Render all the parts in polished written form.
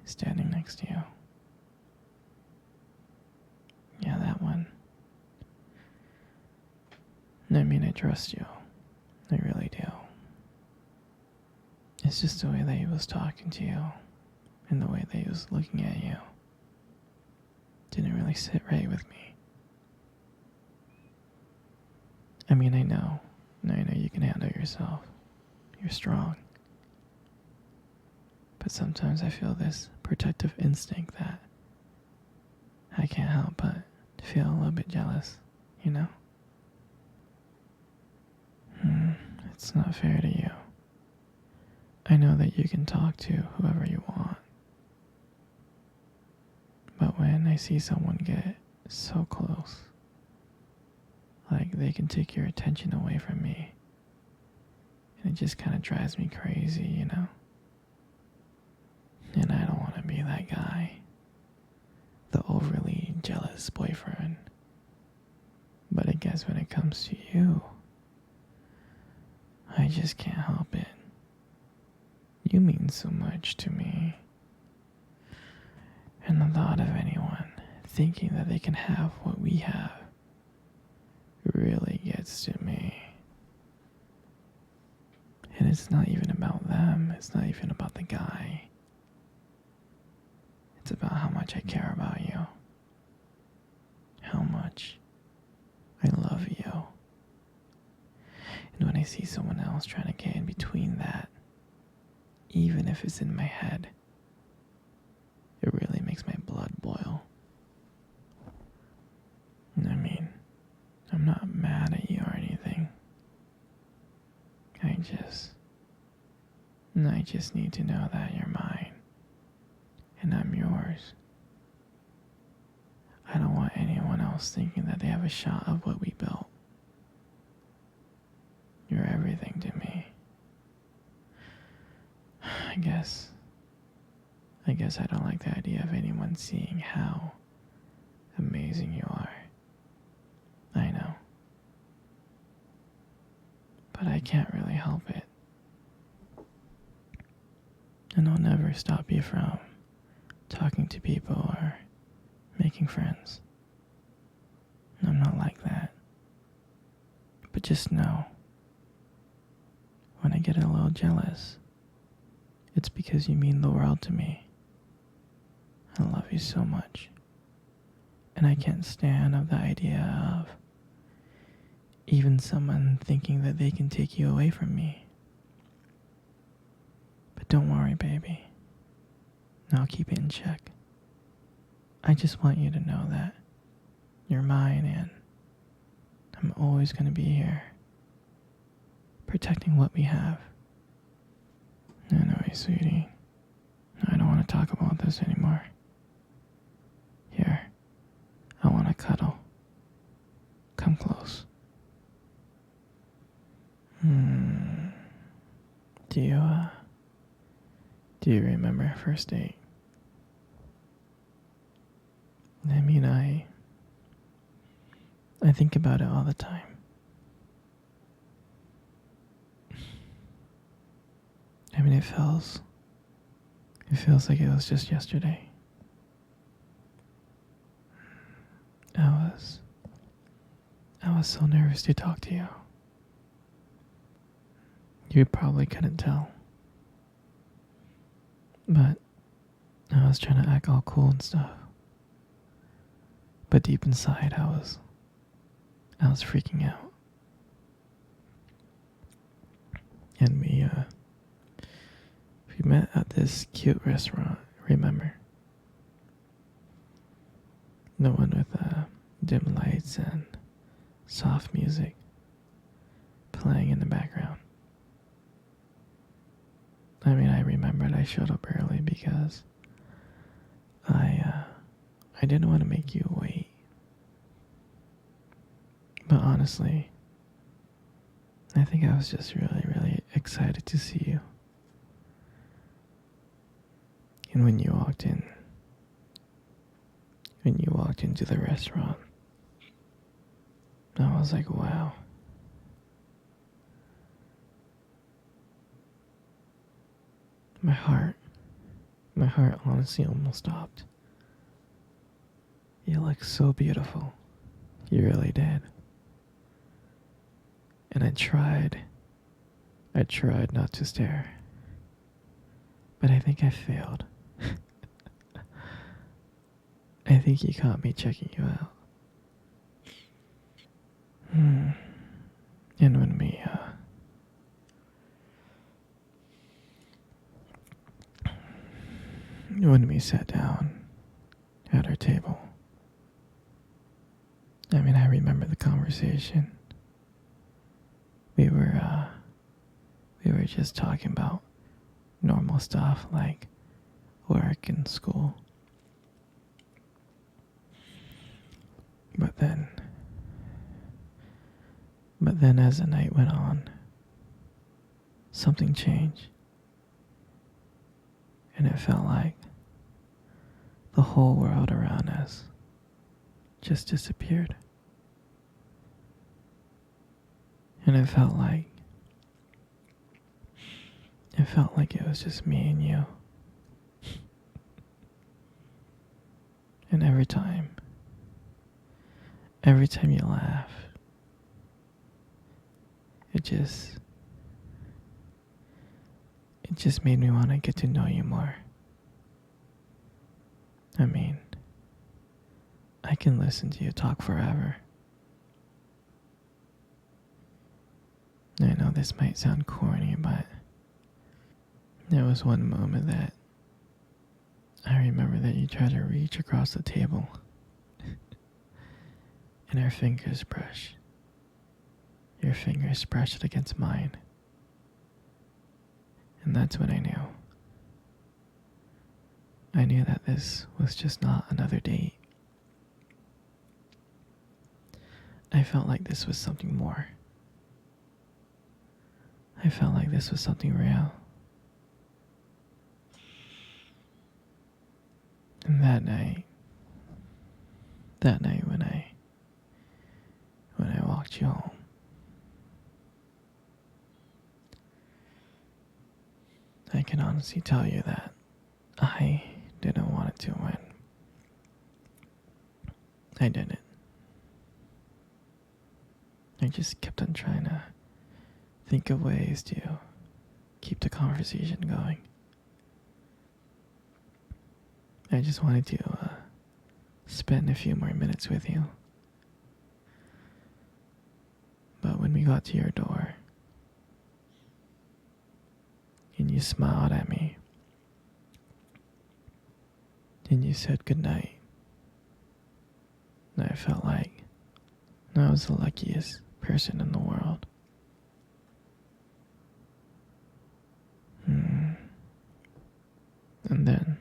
standing next to you. Yeah, that one. I mean, I trust you. I really do. It's just the way that he was talking to you and the way that he was looking at you didn't really sit right with me. I mean, I know you can handle yourself. You're strong. But sometimes I feel this protective instinct that I can't help but feel a little bit jealous, you know? It's not fair to you. I know that you can talk to whoever you want. But when I see someone get so close, like they can take your attention away from me, and it just kind of drives me crazy, you know? And I don't want to be that guy, the overly jealous boyfriend. But I guess when it comes to you, I just can't help it. You mean so much to me. And the thought of anyone thinking that they can have what we have really gets to me. And it's not even about them. It's not even about the guy. It's about how much I care about you. How much I love you. And when I see someone else trying to get in between that, even if it's in my head, it really makes my blood boil. I mean, I'm not mad at you or anything. I just need to know that you're mine and I'm yours. I don't want anyone else thinking that they have a shot of what we built. You're everything to me. I guess I don't like the idea of anyone seeing how amazing you are. I know. But I can't really help it. And I'll never stop you from talking to people or making friends. I'm not like that. But just know, when I get a little jealous, it's because you mean the world to me. I love you so much. And I can't stand of the idea of even someone thinking that they can take you away from me. But don't worry, baby. I'll keep it in check. I just want you to know that you're mine and I'm always going to be here, protecting what we have. Anyway, sweetie, I don't want to talk about this anymore. Here, I want to cuddle. Come close. Do you remember our first date? I mean, I think about it all the time. I mean, it feels like it was just yesterday. I was so nervous to talk to you. You probably couldn't tell. But I was trying to act all cool and stuff. But deep inside, I was freaking out. And we met at this cute restaurant, remember? The one with dim lights and soft music playing in the background. I mean, I remembered I showed up early because I didn't want to make you wait. But honestly, I think I was just really, really excited to see you. And when you walked into the restaurant, I was like, wow. My heart My heart honestly almost stopped. You look so beautiful. You really did. And I tried not to stare. But I think I failed. I think you caught me checking you out. And when we sat down at our table, I remember the conversation. We were just talking about normal stuff like work and school. But then as the night went on, something changed. And it felt like the whole world around us just disappeared. And it felt like it was just me and you. And every time you laugh, it just made me want to get to know you more. I can listen to you talk forever. I know this might sound corny, but there was one moment that I remember that you tried to reach across the table and our fingers brushed. Your fingers brushed against mine. And that's when I knew. I knew that this was just not another date. I felt like this was something more. I felt like this was something real. And that night when I walked you home, I can honestly tell you that I didn't want it to win. I didn't. I just kept on trying to think of ways to keep the conversation going. I just wanted to spend a few more minutes with you. But when we got to your door, and you smiled at me, and you said goodnight, I felt like I was the luckiest person in the world. And then,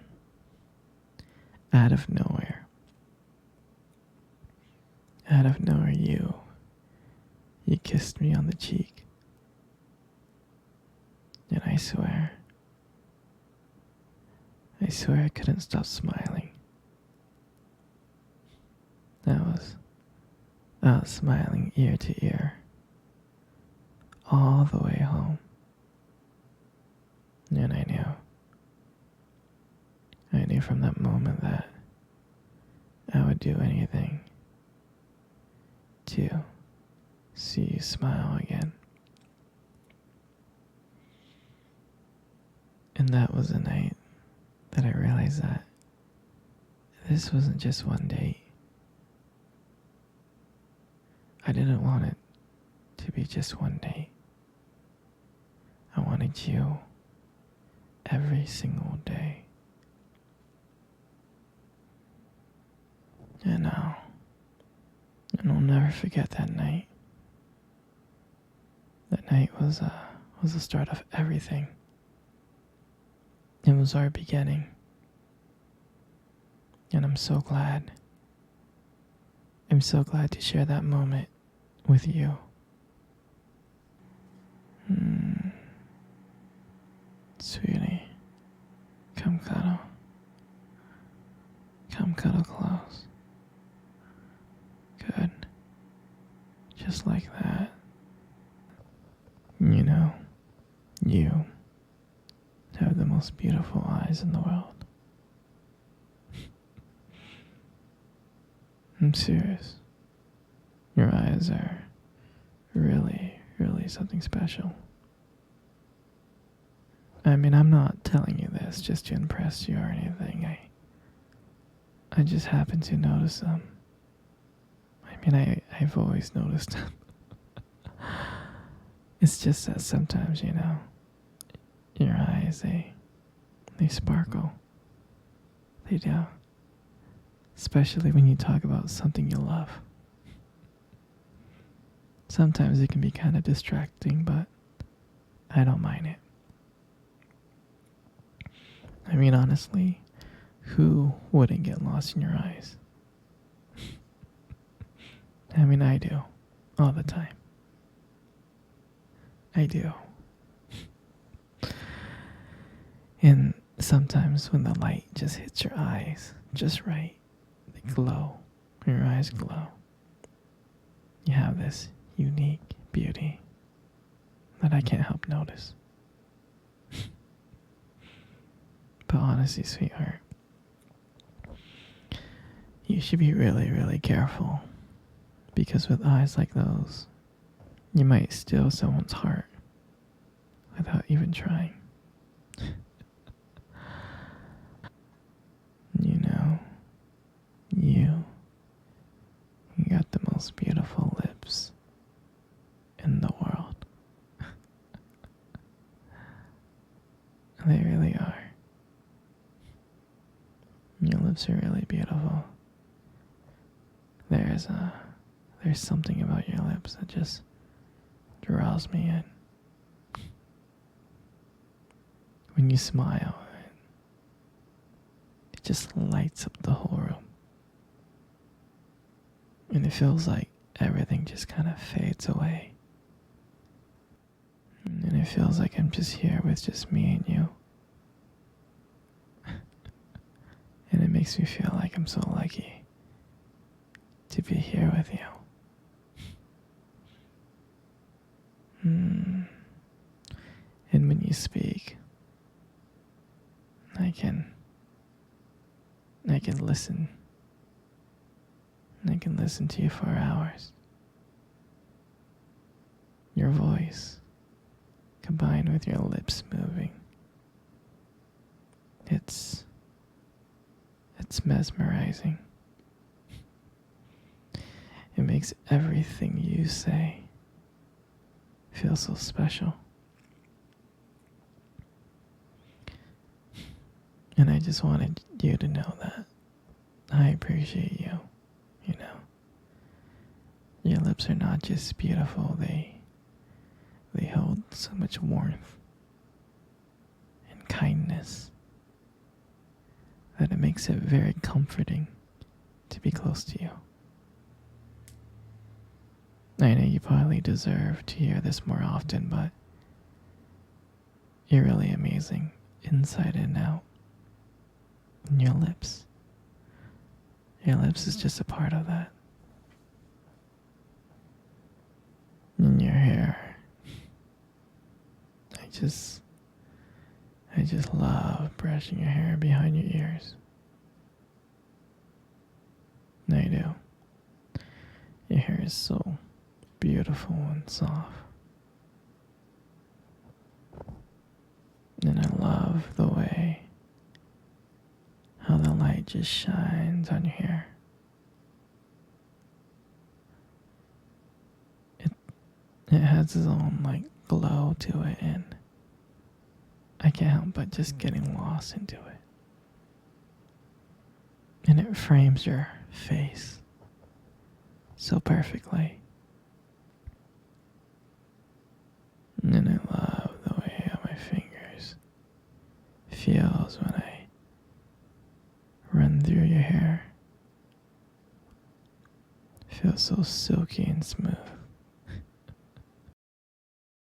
out of nowhere, you kissed me on the cheek. And I swear I couldn't stop smiling. I was smiling ear to ear, all the way home. And I knew from that moment that I would do anything to see you smile again. And that was the night that I realized that this wasn't just one date. I didn't want it to be just one date. I wanted you every single day. And I'll never forget that night. That night was the start of everything. It was our beginning. And I'm so glad. I'm so glad to share that moment with you. Sweetie, come cuddle. Come cuddle close. Good. Just like that. You have the most beautiful eyes in the world. I'm serious. Your eyes are really, really something special. I mean, I'm not telling you this just to impress you or anything. I just happen to notice them. I mean, I've always noticed them. It's just that sometimes, your eyes, they sparkle. They do. Especially when you talk about something you love. Sometimes it can be kind of distracting, but I don't mind it. I mean, honestly, who wouldn't get lost in your eyes? I mean, I do. All the time. I do. And sometimes when the light just hits your eyes just right, they glow. Your eyes glow. You have this unique beauty that I can't help notice. But honestly, sweetheart, you should be really, really careful. Because with eyes like those, you might steal someone's heart without even trying. You know, you got the most beautiful lips in the world. They really are. Your lips are really beautiful. There's something about your lips that just draws me in. When you smile, it just lights up the whole room. And it feels like everything just kind of fades away. And it feels like I'm just here with just me and you. And it makes me feel like I'm so lucky to be here with you. And when you speak, I can listen. I can listen to you for hours. Your voice, combined with your lips moving, it's mesmerizing. It makes everything you say feel so special. And I just wanted you to know that I appreciate you, Your lips are not just beautiful, they hold so much warmth and kindness that it makes it very comforting to be close to you. I know you probably deserve to hear this more often, but you're really amazing inside and out. And your lips is just a part of that. And your hair, I just love brushing your hair behind your ears. I do. Your hair is so beautiful and soft. And I love the way how the light just shines on your hair. It has its own glow to it, and I can't help but just getting lost into it. And it frames your face so perfectly. And I love the way how my fingers feels when I run through your hair. It feels so silky and smooth.